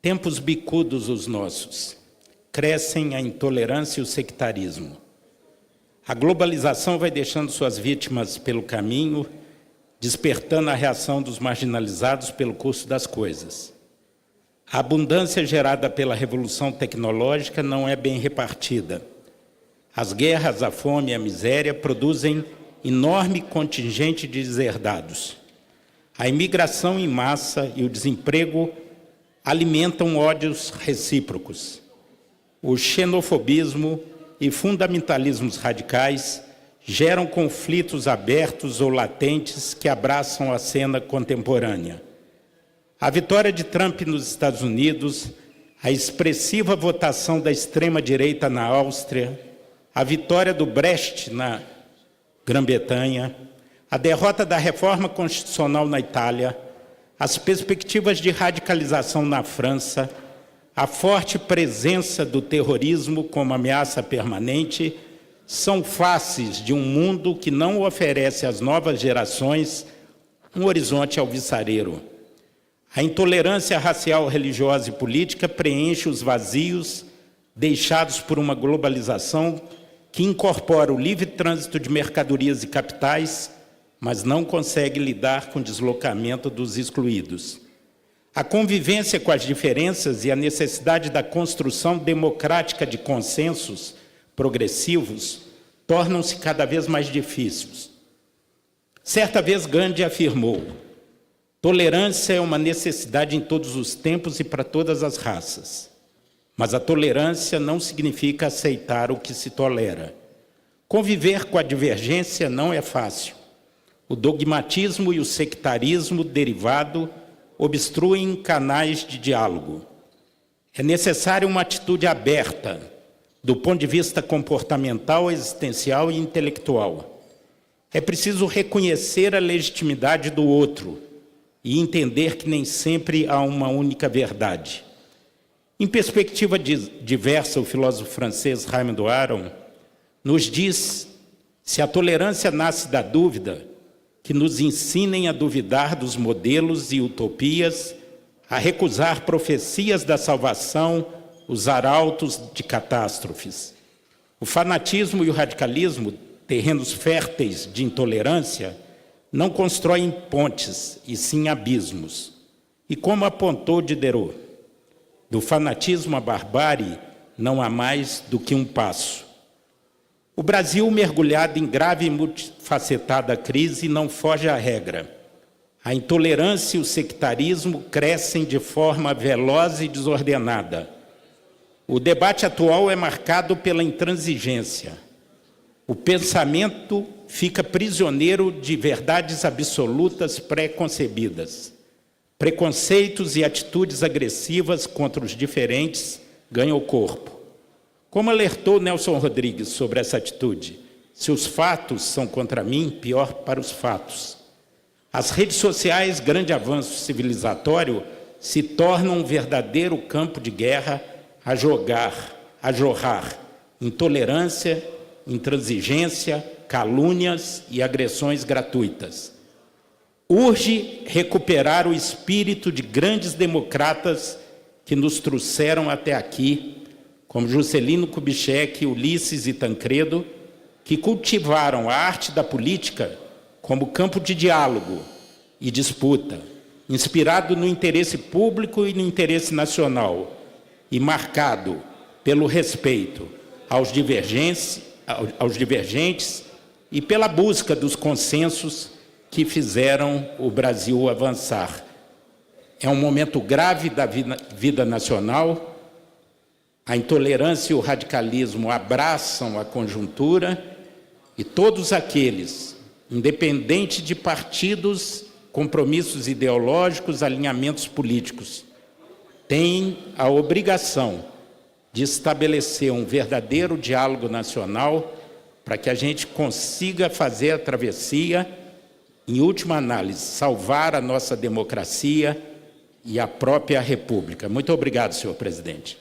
Tempos bicudos os nossos. Crescem a intolerância e o sectarismo. A globalização vai deixando suas vítimas pelo caminho, despertando a reação dos marginalizados pelo curso das coisas. A abundância gerada pela revolução tecnológica não é bem repartida. As guerras, a fome e a miséria produzem enorme contingente de deserdados. A imigração em massa e o desemprego alimentam ódios recíprocos. O xenofobismo e fundamentalismos radicais geram conflitos abertos ou latentes que abraçam a cena contemporânea. A vitória de Trump nos Estados Unidos, a expressiva votação da extrema-direita na Áustria, a vitória do Brexit na Grã-Bretanha, a derrota da reforma constitucional na Itália, as perspectivas de radicalização na França, a forte presença do terrorismo como ameaça permanente são faces de um mundo que não oferece às novas gerações um horizonte alvissareiro. A intolerância racial, religiosa e política preenche os vazios deixados por uma globalização que incorpora o livre trânsito de mercadorias e capitais, mas não consegue lidar com o deslocamento dos excluídos. A convivência com as diferenças e a necessidade da construção democrática de consensos progressivos tornam-se cada vez mais difíceis. Certa vez Gandhi afirmou: tolerância é uma necessidade em todos os tempos e para todas as raças. Mas a tolerância não significa aceitar o que se tolera. Conviver com a divergência não é fácil. O dogmatismo e o sectarismo derivado obstruem canais de diálogo. É necessária uma atitude aberta, do ponto de vista comportamental, existencial e intelectual. É preciso reconhecer a legitimidade do outro e entender que nem sempre há uma única verdade. Em perspectiva diversa, o filósofo francês Raymond Aron nos diz: se a tolerância nasce da dúvida, que nos ensinem a duvidar dos modelos e utopias, a recusar profecias da salvação, os arautos de catástrofes. O fanatismo e o radicalismo, terrenos férteis de intolerância, não constroem pontes, e sim abismos. E como apontou Diderot, do fanatismo à barbárie não há mais do que um passo. O Brasil, mergulhado em grave e multifacetada crise, não foge à regra. A intolerância e o sectarismo crescem de forma veloz e desordenada. O debate atual é marcado pela intransigência. O pensamento fica prisioneiro de verdades absolutas pré-concebidas. Preconceitos e atitudes agressivas contra os diferentes ganham corpo. Como alertou Nelson Rodrigues sobre essa atitude, se os fatos são contra mim, pior para os fatos. As redes sociais, grande avanço civilizatório, se tornam um verdadeiro campo de guerra a jorrar intolerância, intransigência, calúnias e agressões gratuitas. Urge recuperar o espírito de grandes democratas que nos trouxeram até aqui, como Juscelino Kubitschek, Ulisses e Tancredo, que cultivaram a arte da política como campo de diálogo e disputa, inspirado no interesse público e no interesse nacional, e marcado pelo respeito aos divergentes e pela busca dos consensos que fizeram o Brasil avançar. É um momento grave da vida nacional. A intolerância e o radicalismo abraçam a conjuntura e todos aqueles, independente de partidos, compromissos ideológicos, alinhamentos políticos, têm a obrigação de estabelecer um verdadeiro diálogo nacional para que a gente consiga fazer a travessia, em última análise, salvar a nossa democracia e a própria República. Muito obrigado, senhor presidente.